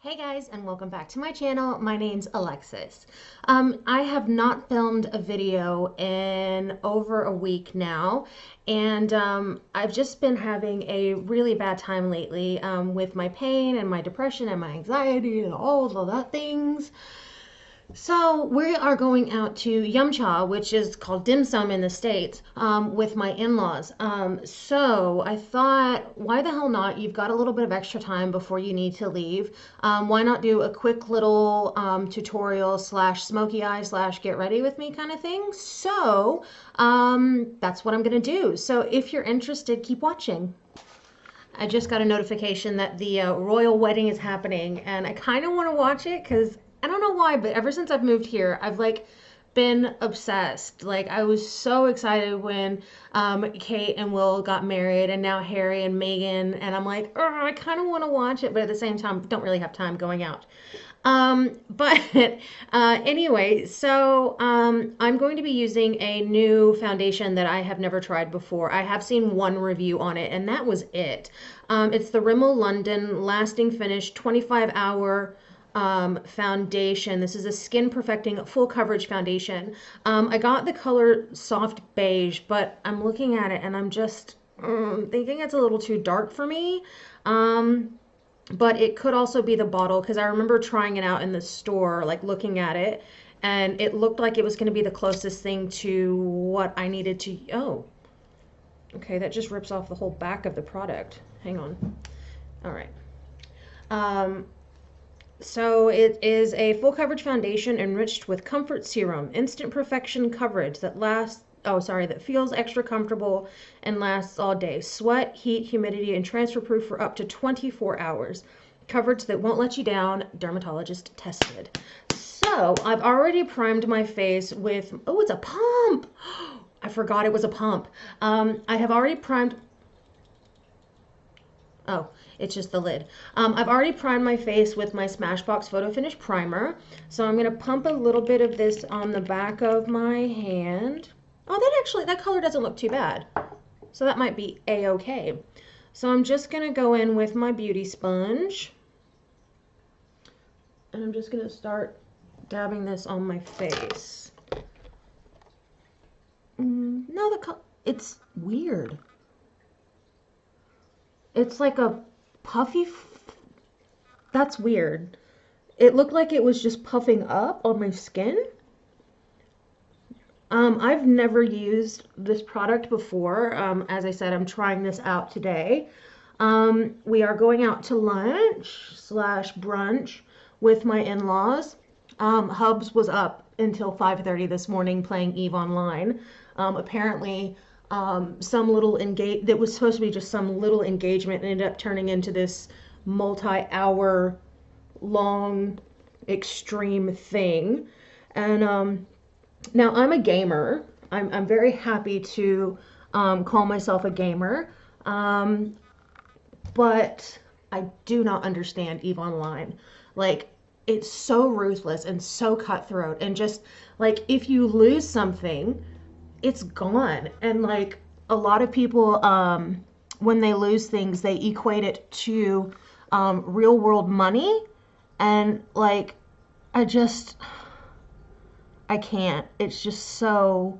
Hey guys, and welcome back to my channel. My name's Alexis. I have not filmed a video in over a week now, and I've just been having a really bad time lately with my pain and my depression and my anxiety and all of that things. So we are going out to Yum Cha, which is called dim sum in the States, with my in-laws. So I thought, why the hell not? You've got a little bit of extra time before you need to leave. Why not do a quick little tutorial slash smoky eye slash get ready with me kind of thing? So that's what I'm gonna do. So if you're interested, keep watching. I just got a notification that the royal wedding is happening, and I kind of want to watch it because I don't know why, but ever since I've moved here, I've like been obsessed. Like I was so excited when Kate and Will got married, and now Harry and Meghan, and I'm like, I kind of want to watch it, but at the same time, don't really have time going out. But anyway, so I'm going to be using a new foundation that I have never tried before. I have seen one review on it, and that was it. It's the Rimmel London Lasting Finish 25-hour foundation. This is a skin perfecting full coverage foundation. I got the color soft beige, but I'm looking at it and I'm just thinking it's a little too dark for me. But it could also be the bottle because I remember trying it out in the store, like looking at it, and it looked like it was going to be the closest thing to what I needed to. Oh, okay, that just rips off the whole back of the product. Hang on. All right. So it is a full coverage foundation enriched with comfort serum, instant perfection coverage that that feels extra comfortable and lasts all day. Sweat, heat, humidity, and transfer proof for up to 24 hours. Coverage that won't let you down, dermatologist tested. So I've already primed my face with, oh, it's a pump. I forgot it was a pump. I have already primed, oh, it's just the lid. I've already primed my face with my Smashbox Photo Finish Primer. So I'm going to pump a little bit of this on the back of my hand. Oh, that color doesn't look too bad. So that might be a-okay. So I'm just going to go in with my beauty sponge. And I'm just going to start dabbing this on my face. No, it's weird. It's like a puffy, that's weird. It looked like it was just puffing up on my skin. I've never used this product before. As I said, I'm trying this out today. We are going out to lunch slash brunch with my in-laws. Hubs was up until 5:30 this morning playing EVE Online. Apparently, some little that was supposed to be just some little engagement ended up turning into this multi-hour long extreme thing. And now I'm a gamer. I'm very happy to call myself a gamer, but I do not understand EVE Online. Like, it's so ruthless and so cutthroat, and just like if you lose something, it's gone. And like a lot of people, when they lose things, they equate it to real world money, and like I can't. It's just so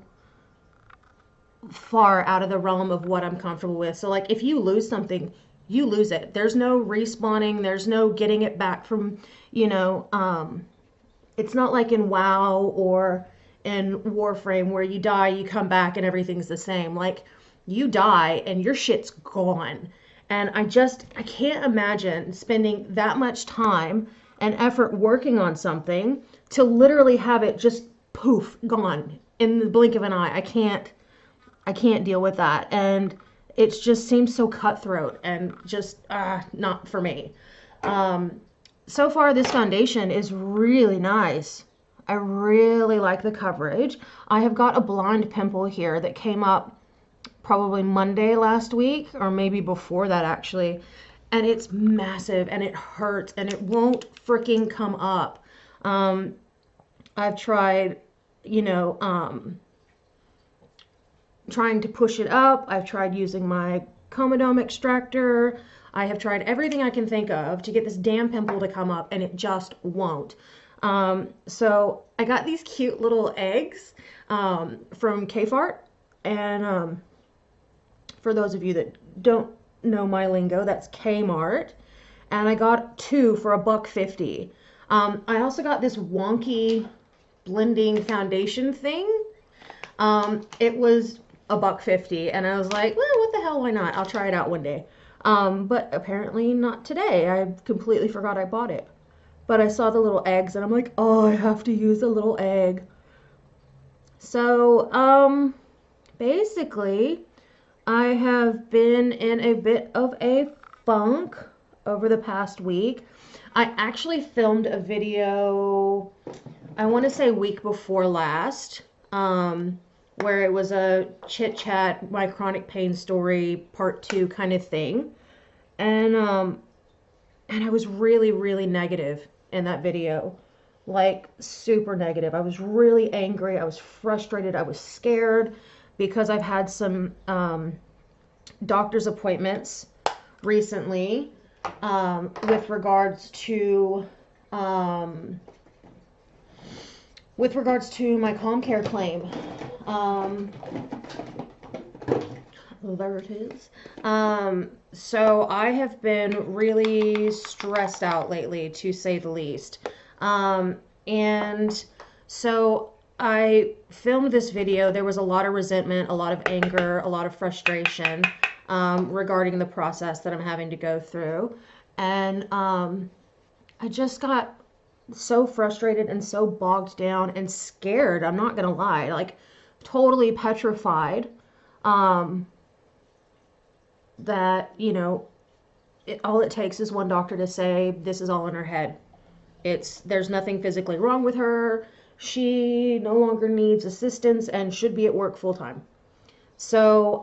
far out of the realm of what I'm comfortable with. So like if you lose something, you lose it. There's no respawning, there's no getting it back from, it's not like in WoW or in Warframe where you die, you come back and everything's the same. Like you die and your shit's gone. And I can't imagine spending that much time and effort working on something to literally have it just poof, gone in the blink of an eye. I can't deal with that. And it just seems so cutthroat and just not for me. So far this foundation is really nice. I really like the coverage. I have got a blind pimple here that came up probably Monday last week, or maybe before that actually, and it's massive and it hurts and it won't freaking come up. I've tried, trying to push it up. I've tried using my comedome extractor. I have tried everything I can think of to get this damn pimple to come up, and it just won't. So I got these cute little eggs from Kfart, and for those of you that don't know my lingo, that's Kmart, and I got two for $1.50. I also got this wonky blending foundation thing. It was $1.50, and I was like, well, what the hell, why not? I'll try it out one day. But apparently not today. I completely forgot I bought it. But I saw the little eggs, and I'm like, oh, I have to use a little egg. So, basically, I have been in a bit of a funk over the past week. I actually filmed a video, I want to say week before last, where it was a chit chat, my chronic pain story, part 2 kind of thing. And I was really, really negative in that video. Like, super negative. I was really angry. I was frustrated. I was scared because I've had some doctor's appointments recently with regards to my Calm Care claim. There it is. So I have been really stressed out lately, to say the least. And so I filmed this video. There was a lot of resentment, a lot of anger, a lot of frustration regarding the process that I'm having to go through. And I just got so frustrated and so bogged down and scared. I'm not gonna lie, like totally petrified. That, you know, all it takes is one doctor to say, this is all in her head. There's nothing physically wrong with her. She no longer needs assistance and should be at work full time. So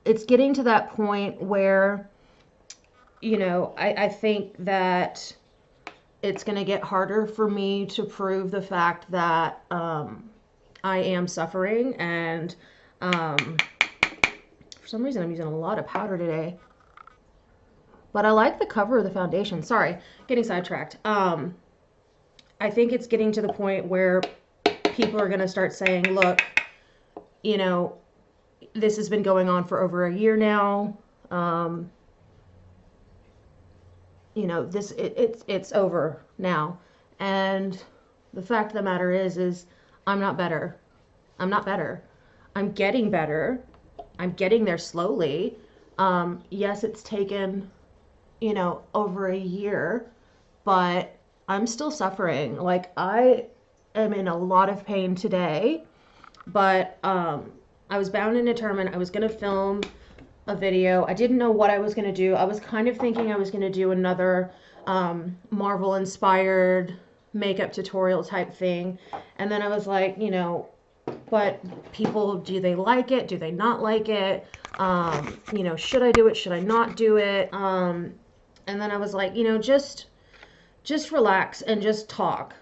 it's getting to that point where, you know, I think that it's going to get harder for me to prove the fact that I am suffering. And for some reason I'm using a lot of powder today. But I like the cover of the foundation. Sorry, getting sidetracked. I think it's getting to the point where people are going to start saying, look, you know, this has been going on for over a year now. You know, it's over now. And the fact of the matter is I'm not better. I'm not better. I'm getting better. I'm getting there slowly. Yes, it's taken, you know, over a year, but I'm still suffering. Like, I am in a lot of pain today, but I was bound and determined I was going to film a video. I didn't know what I was going to do. I was kind of thinking I was going to do another Marvel inspired makeup tutorial type thing. And then I was like, you know, but people, do they like it? Do they not like it? You know, should I do it? Should I not do it? And then I was like, you know, just relax and just talk,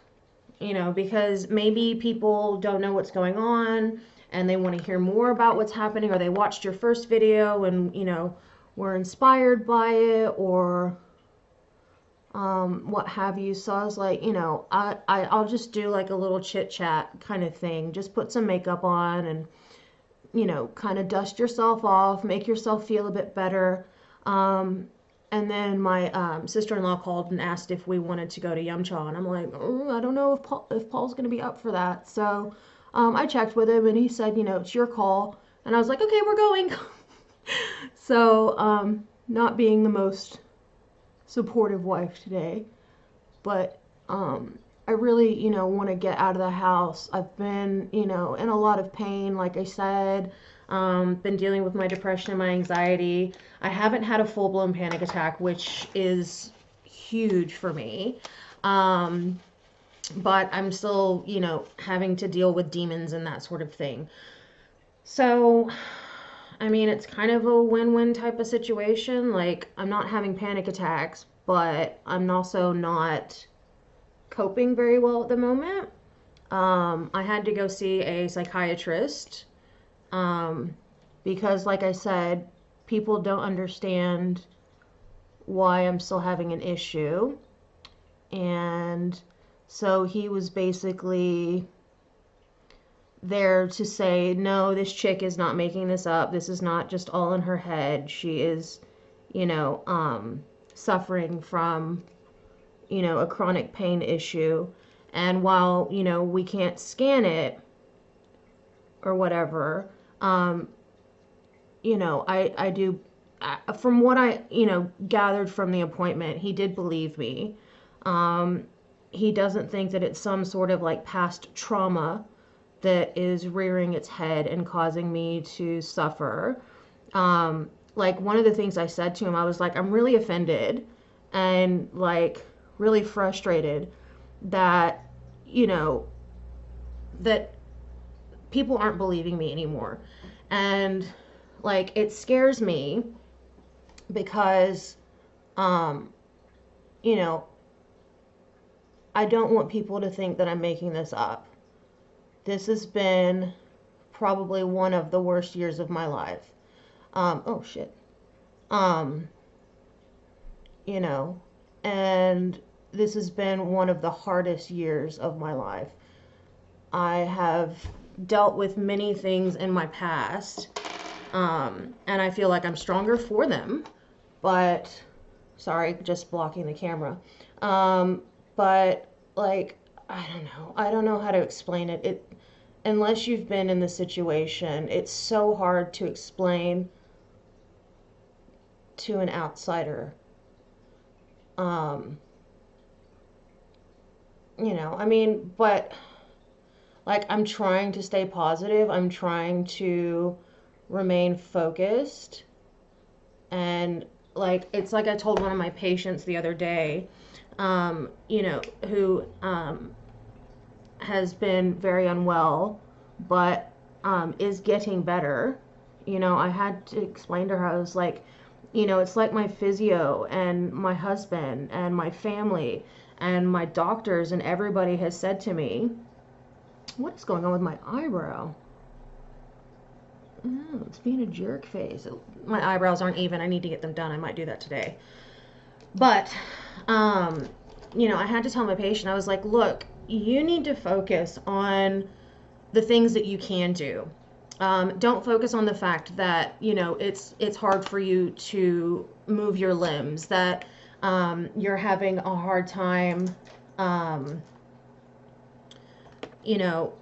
you know, because maybe people don't know what's going on and they want to hear more about what's happening, or they watched your first video and, you know, were inspired by it, or what have you. So I was like, you know, I'll just do like a little chit chat kind of thing. Just put some makeup on and, you know, kind of dust yourself off, make yourself feel a bit better. And then my sister-in-law called and asked if we wanted to go to Yum Cha, and I'm like, I don't know if Paul's going to be up for that. So I checked with him, and he said, you know, it's your call. And I was like, okay, we're going. So not being the most supportive wife today, but I really, you know, want to get out of the house. I've been, you know, in a lot of pain, like I said. Been dealing with my depression and my anxiety. I haven't had a full-blown panic attack, which is huge for me. But I'm still, you know, having to deal with demons and that sort of thing. So, I mean, it's kind of a win-win type of situation. Like, I'm not having panic attacks, but I'm also not coping very well at the moment. I had to go see a psychiatrist because, like I said, people don't understand why I'm still having an issue. And so he was basically there to say, no, this chick is not making this up. This is not just all in her head. She is, you know, suffering from, you know, a chronic pain issue. And while, you know, we can't scan it or whatever, you know, I do, from what I, you know, gathered from the appointment, he did believe me. He doesn't think that it's some sort of like past trauma that is rearing its head and causing me to suffer. Like one of the things I said to him, I was like, I'm really offended and like really frustrated that, you know, that people aren't believing me anymore. And like it scares me because, you know, I don't want people to think that I'm making this up. This has been probably one of the worst years of my life. Oh shit. You know, and this has been one of the hardest years of my life. I have dealt with many things in my past, and I feel like I'm stronger for them, but, sorry, just blocking the camera. But, like, I don't know how to explain it. Unless you've been in the situation, it's so hard to explain to an outsider. You know, I mean, but like I'm trying to stay positive. I'm trying to remain focused. And like, it's like I told one of my patients the other day, you know, who has been very unwell, but is getting better. You know, I had to explain to her, I was like, you know, it's like my physio and my husband and my family and my doctors and everybody has said to me, what is going on with my eyebrow? Oh, it's being a jerk face. My eyebrows aren't even. I need to get them done. I might do that today. But, you know, I had to tell my patient, I was like, look, you need to focus on the things that you can do. Don't focus on the fact that, you know, it's hard for you to move your limbs, that you're having a hard time, you know,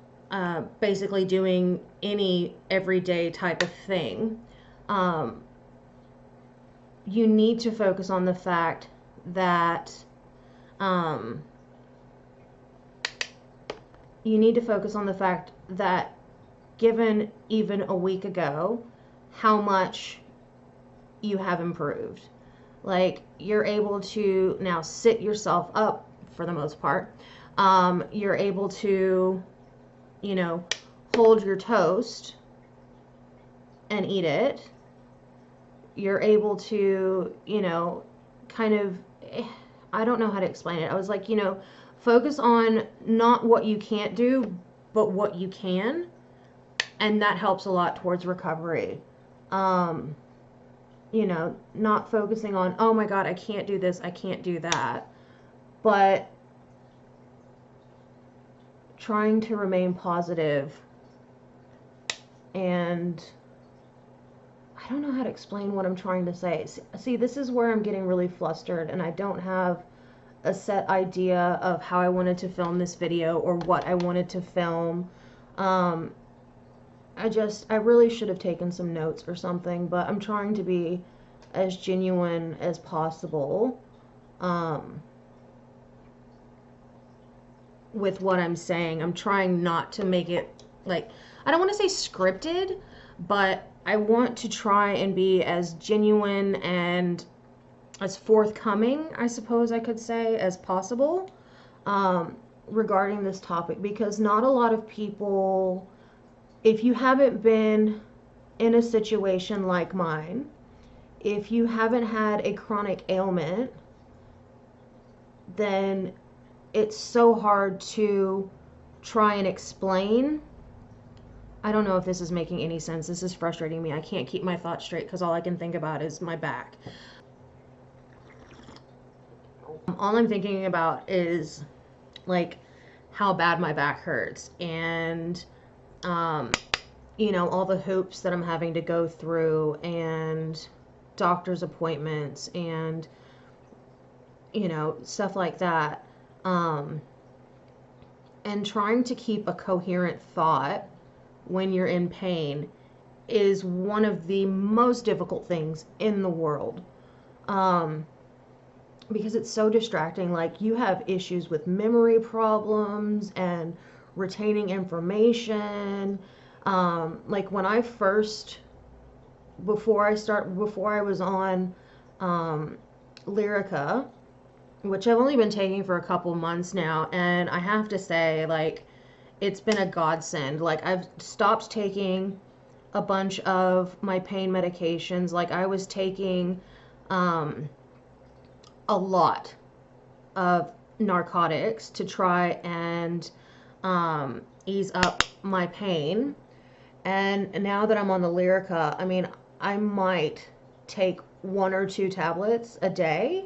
basically doing any everyday type of thing. You need to focus on the fact that you need to focus on the fact that given even a week ago, how much you have improved. Like, you're able to now sit yourself up for the most part. You're able to, you know, hold your toast and eat it. You're able to, you know, kind of, I don't know how to explain it. I was like, you know, focus on not what you can't do, but what you can. And that helps a lot towards recovery. You know, not focusing on, oh my God, I can't do this, I can't do that. But trying to remain positive. And I don't know how to explain what I'm trying to say. See, this is where I'm getting really flustered and I don't have a set idea of how I wanted to film this video or what I wanted to film. I really should have taken some notes or something, but I'm trying to be as genuine as possible with what I'm saying. I'm trying not to make it, like, I don't want to say scripted, but I want to try and be as genuine and as forthcoming, I suppose I could say, as possible regarding this topic, because not a lot of people, if you haven't been in a situation like mine, if you haven't had a chronic ailment, then it's so hard to try and explain I don't know if this is making any sense. This is frustrating me. I can't keep my thoughts straight because all I can think about is my back. All I'm thinking about is like how bad my back hurts, and you know, all the hoops that I'm having to go through, and doctor's appointments, and you know, stuff like that. And trying to keep a coherent thought when you're in pain is one of the most difficult things in the world. Because it's so distracting. Like, you have issues with memory problems and retaining information. Like when I first, before I was on Lyrica, which I've only been taking for a couple months now, and I have to say, like, it's been a godsend. Like, I've stopped taking a bunch of my pain medications. Like, I was taking a lot of narcotics to try and ease up my pain. And now that I'm on the Lyrica, I mean, I might take 1 or 2 tablets a day,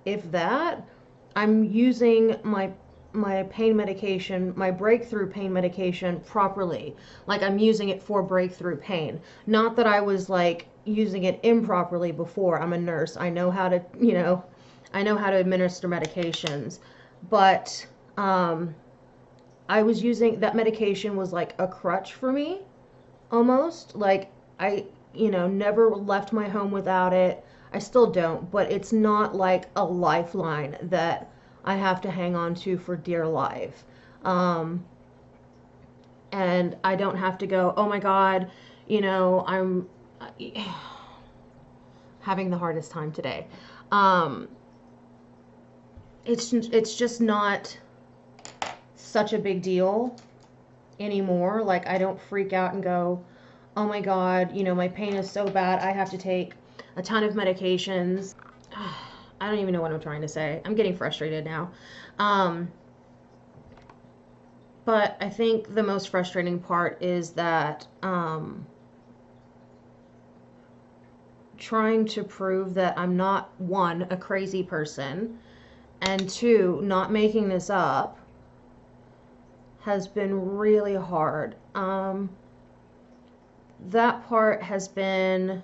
if that. I'm using my pain medication, my breakthrough pain medication properly. Like, I'm using it for breakthrough pain. Not that I was like using it improperly before. I'm a nurse. I know how to, you know, I know how to administer medications. But I was using that medication was like a crutch for me, almost. Like, I, you know, never left my home without it. I still don't, but it's not like a lifeline that I have to hang on to for dear life. And I don't have to go, oh my God, you know, I'm having the hardest time today. It's just not such a big deal anymore. Like, I don't freak out and go, oh my God, you know, my pain is so bad, I have to take a ton of medications. I don't even know what I'm trying to say. I'm getting frustrated now. But I think the most frustrating part is that trying to prove that I'm not, one, a crazy person, and two, not making this up has been really hard. That part has been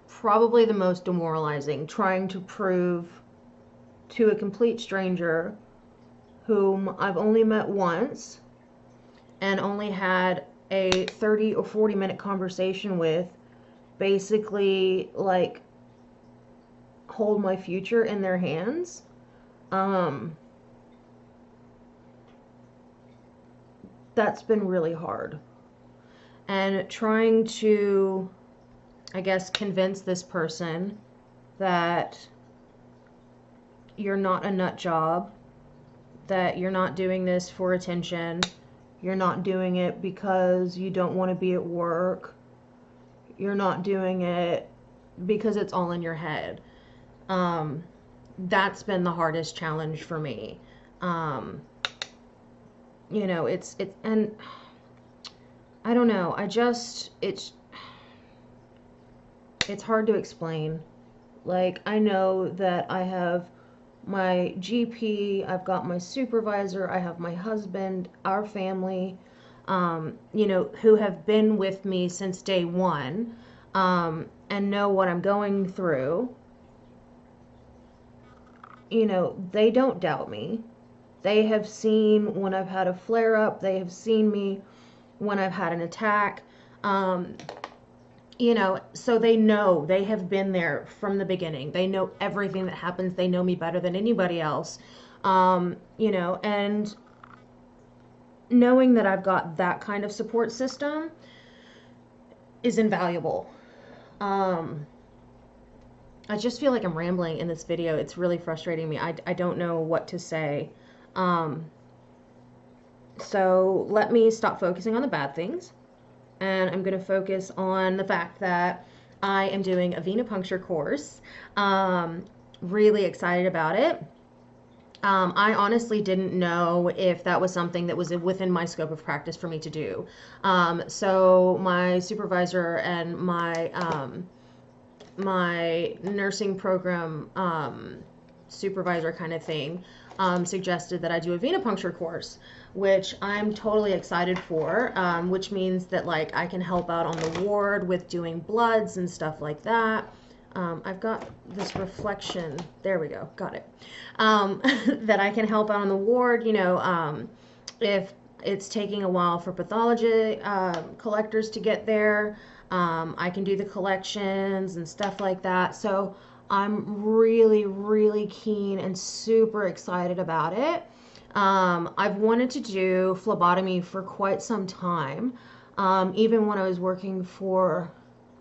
probably the most demoralizing, trying to prove to a complete stranger whom I've only met once and only had a 30 or 40-minute conversation with, basically, like, hold my future in their hands. That's been really hard. And trying to, I guess, convince this person that you're not a nut job, that you're not doing this for attention, you're not doing it because you don't want to be at work, you're not doing it because it's all in your head. That's been the hardest challenge for me. You know, and I don't know, it's hard to explain. Like, I know that I have my GP, I've got my supervisor, I have my husband, our family, you know, who have been with me since day one, and know what I'm going through. You know, they don't doubt me. They have seen when I've had a flare-up. They have seen me when I've had an attack. You know, so they know, they have been there from the beginning. They know everything that happens. They know me better than anybody else. You know, and knowing that I've got that kind of support system is invaluable. I just feel like I'm rambling in this video. It's really frustrating me. I don't know what to say. So let me stop focusing on the bad things, and I'm going to focus on the fact that I am doing a venipuncture course. Really excited about it. I honestly didn't know if that was something that was within my scope of practice for me to do. So my supervisor and my nursing program supervisor kind of thing suggested that I do a venipuncture course, which I'm totally excited for, which means that like I can help out on the ward with doing bloods and stuff like that. I've got this reflection, there we go, got it, that I can help out on the ward, you know, if it's taking a while for pathology collectors to get there, I can do the collections and stuff like that. So I'm really, really keen and super excited about it. I've wanted to do phlebotomy for quite some time, even when I was working for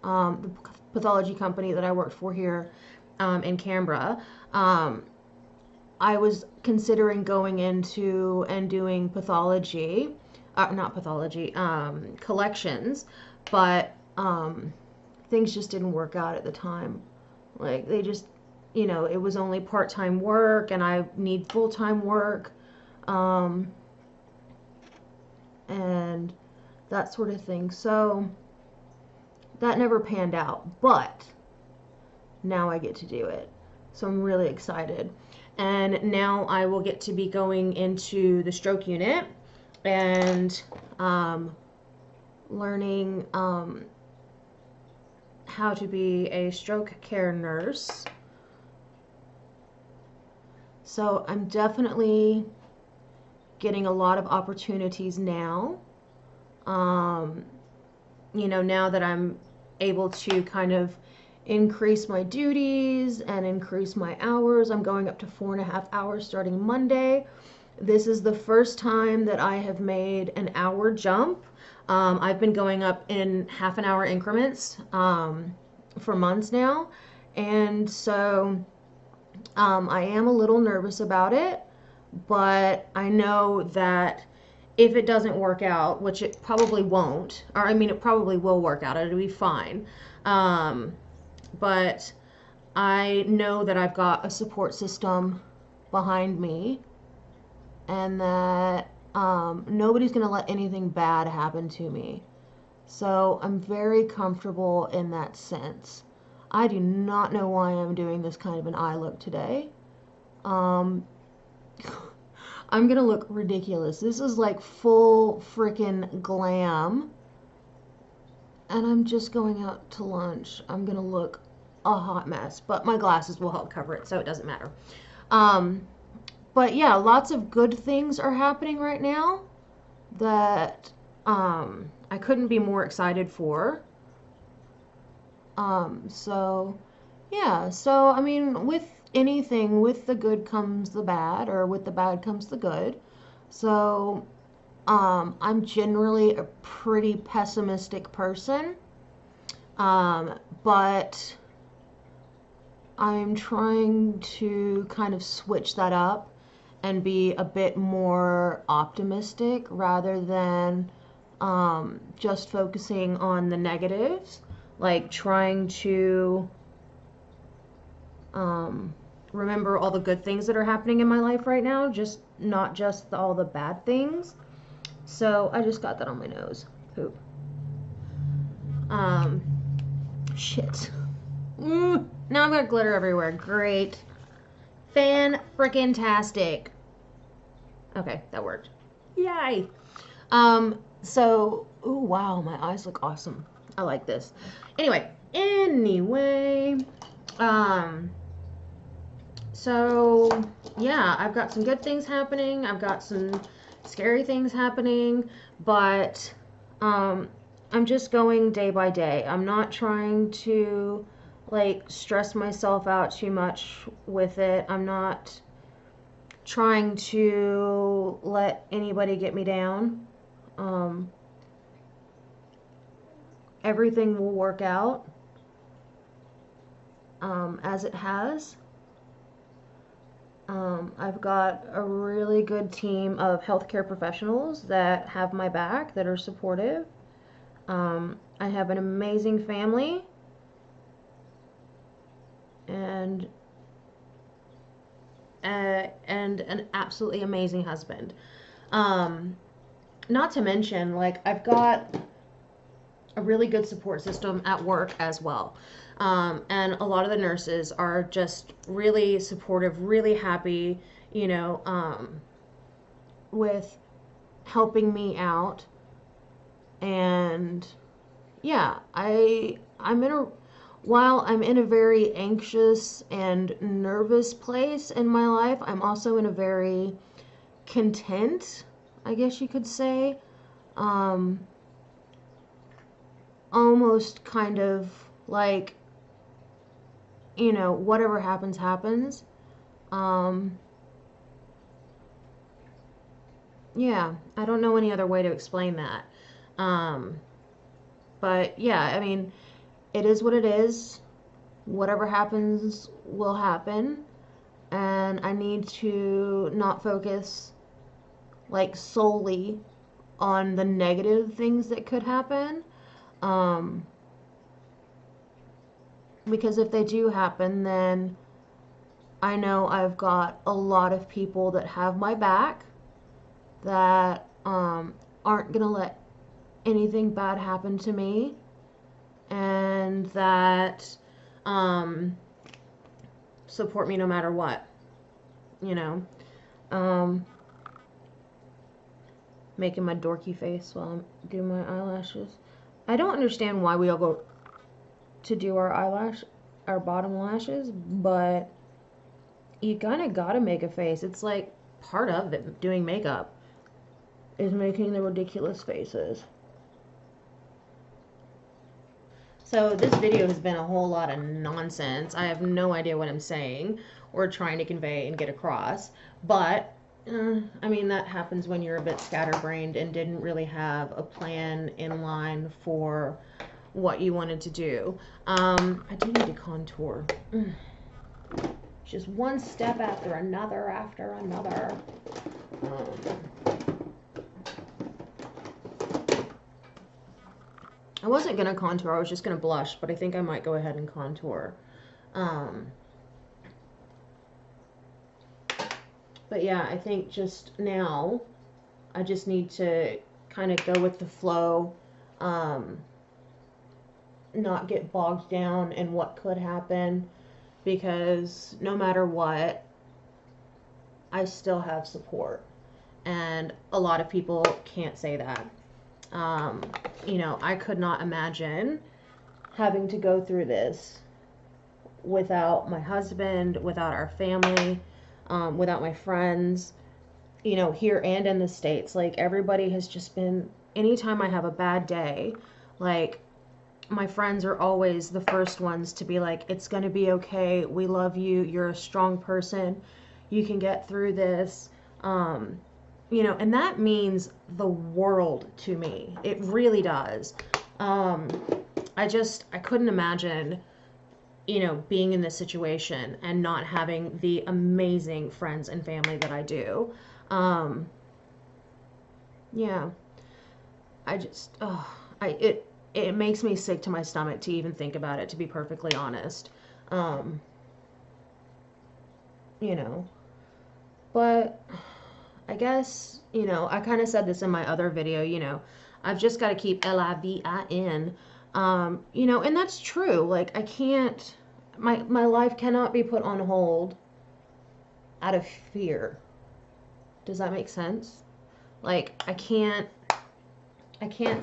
the pathology company that I worked for here in Canberra. I was considering going into and doing pathology, not pathology, collections, but things just didn't work out at the time. Like they just, you know, it was only part-time work and I need full-time work, and that sort of thing. So that never panned out, but now I get to do it. So I'm really excited. And now I will get to be going into the stroke unit and learning how to be a stroke care nurse. So I'm definitely getting a lot of opportunities now. You know, now that I'm able to kind of increase my duties and increase my hours. I'm going up to 4.5 hours starting Monday. This is the first time that I have made an hour jump. I've been going up in half-an-hour increments for months now, and so I am a little nervous about it, but I know that if it doesn't work out, which it probably won't, or I mean it probably will work out, it'll be fine, but I know that I've got a support system behind me and that nobody's going to let anything bad happen to me. So I'm very comfortable in that sense. I do not know why I'm doing this kind of an eye look today. I'm going to look ridiculous. This is like full freaking glam. And I'm just going out to lunch. I'm going to look a hot mess, but my glasses will help cover it, so it doesn't matter. But yeah, lots of good things are happening right now that I couldn't be more excited for. So yeah, so I mean, with anything, with the good comes the bad, or with the bad comes the good. So I'm generally a pretty pessimistic person, but I'm trying to kind of switch that up and be a bit more optimistic rather than just focusing on the negatives, like trying to remember all the good things that are happening in my life right now, just not just all the bad things. So I just got that on my nose. Poop. Shit. Now I've got glitter everywhere. Great. Fan-frickin-tastic. Okay, that worked. Yay. So, ooh, wow, my eyes look awesome. I like this. Anyway, so, yeah, I've got some good things happening. I've got some scary things happening, but I'm just going day by day. I'm not trying to like stress myself out too much with it. I'm not trying to let anybody get me down. Everything will work out as it has. I've got a really good team of healthcare professionals that have my back, that are supportive. I have an amazing family, and and an absolutely amazing husband. Not to mention, like, I've got a really good support system at work as well. And a lot of the nurses are just really supportive, really happy, you know, with helping me out. And yeah, I'm in a while I'm in a very anxious and nervous place in my life, I'm also in a very content, I guess you could say. Um, Almost kind of like, you know, whatever happens, happens. Um, yeah, I don't know any other way to explain that. Um, but yeah, I mean, it is what it is. Whatever happens will happen. And I need to not focus like solely on the negative things that could happen. Um, because if they do happen, then I know I've got a lot of people that have my back that aren't gonna let anything bad happen to me, and that um, support me no matter what, you know. Um, Making my dorky face while I'm doing my eyelashes. I don't understand why we all go to do our bottom lashes, but you kind of gotta make a face. It's like part of it, doing makeup, is making the ridiculous faces. So this video has been a whole lot of nonsense. I have no idea what I'm saying or trying to convey and get across, but I mean, that happens when you're a bit scatterbrained and didn't really have a plan in line for what you wanted to do. I do need to contour. Just one step after another after another. I wasn't going to contour, I was just going to blush, but I think I might go ahead and contour. But yeah, I think just now, I just need to kind of go with the flow, not get bogged down in what could happen, because no matter what, I still have support. And a lot of people can't say that. You know, I could not imagine having to go through this without my husband, without our family, without my friends, you know, here and in the States. Like, everybody has just been, anytime I have a bad day, like, my friends are always the first ones to be like, it's going to be okay. We love you. You're a strong person. You can get through this. You know, and that means the world to me. It really does. I couldn't imagine, you know, being in this situation and not having the amazing friends and family that I do. Yeah, I just, it makes me sick to my stomach to even think about it, to be perfectly honest. You know, but I guess, you know, I kind of said this in my other video, you know, I've just got to keep LIVIN, you know, and that's true. Like, I can't, my life cannot be put on hold out of fear. Does that make sense? Like, I can't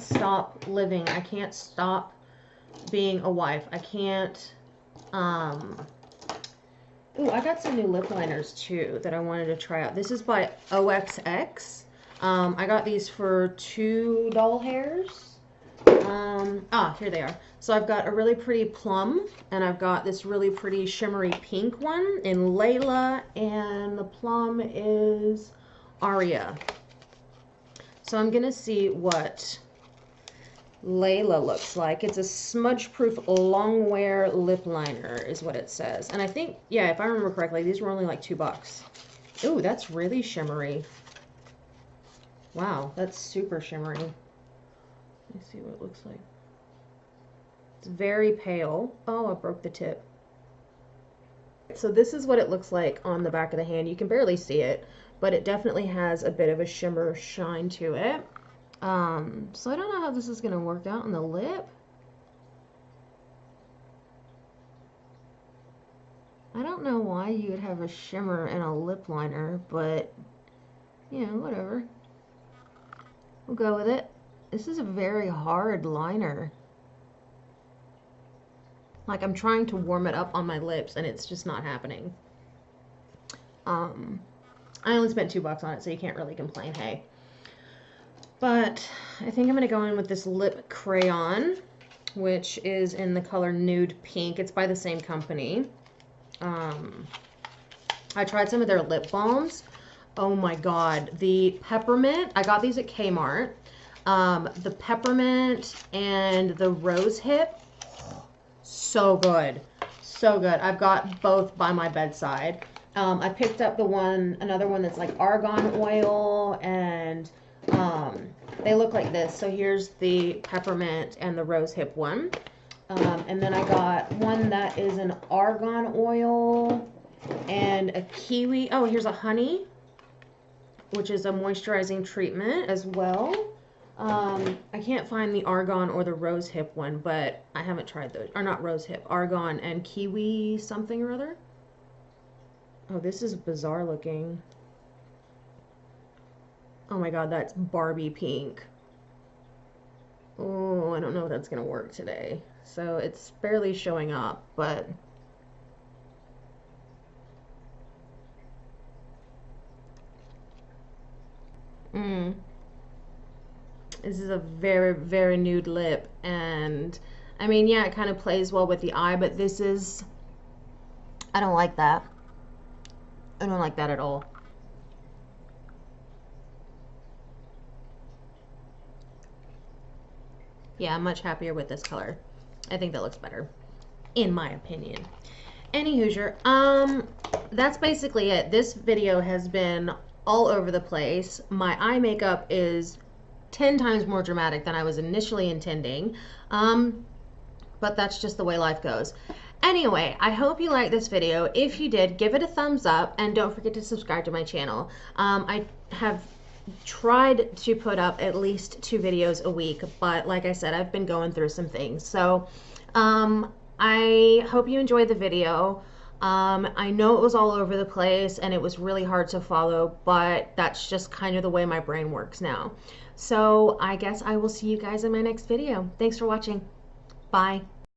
stop living. I can't stop being a wife. I can't, ooh, I got some new lip liners too that I wanted to try out. This is by OXX. I got these for $2 hairs. Here they are. So I've got a really pretty plum, and I've got this really pretty shimmery pink one in Layla, and the plum is Aria. So I'm gonna see what Layla looks like. It's a smudge-proof long-wear lip liner is what it says. And I think, yeah, if I remember correctly, these were only like $2. Ooh, that's really shimmery. Wow, that's super shimmery. Let me see what it looks like. It's very pale. Oh, I broke the tip. So this is what it looks like on the back of the hand. You can barely see it, but it definitely has a bit of a shimmer shine to it. So I don't know how this is going to work out on the lip. I don't know why you would have a shimmer in a lip liner, but, you know, whatever. We'll go with it. This is a very hard liner. Like, I'm trying to warm it up on my lips, and it's just not happening. I only spent $2 on it, so you can't really complain, hey. But I think I'm going to go in with this lip crayon, which is in the color Nude Pink. It's by the same company. I tried some of their lip balms. Oh my god. The peppermint, I got these at Kmart. The peppermint and the rose hip, so good. So good. I've got both by my bedside. I picked up another one that's like argan oil, and they look like this. So here's the peppermint and the rose hip one. And then I got one that is an argan oil and a kiwi. Oh, here's a honey, which is a moisturizing treatment as well. I can't find the argan or the rose hip one, but I haven't tried those. Or not rose hip, argan and kiwi something or other. Oh, this is bizarre looking. Oh my god, that's Barbie pink. Oh, I don't know if that's gonna work today. So it's barely showing up, but this is a very, very nude lip, and I mean, yeah, it kind of plays well with the eye, but this is, I don't like that. I don't like that at all. Yeah, I'm much happier with this color. I think that looks better, in my opinion. Any Hoosier, that's basically it. This video has been all over the place. My eye makeup is 10 times more dramatic than I was initially intending, but that's just the way life goes. Anyway, I hope you liked this video. If you did, give it a thumbs up, and don't forget to subscribe to my channel. I have tried to put up at least 2 videos a week, but like I said, I've been going through some things. So I hope you enjoyed the video. I know it was all over the place and it was really hard to follow, but that's just kind of the way my brain works now. So I guess I will see you guys in my next video. Thanks for watching. Bye.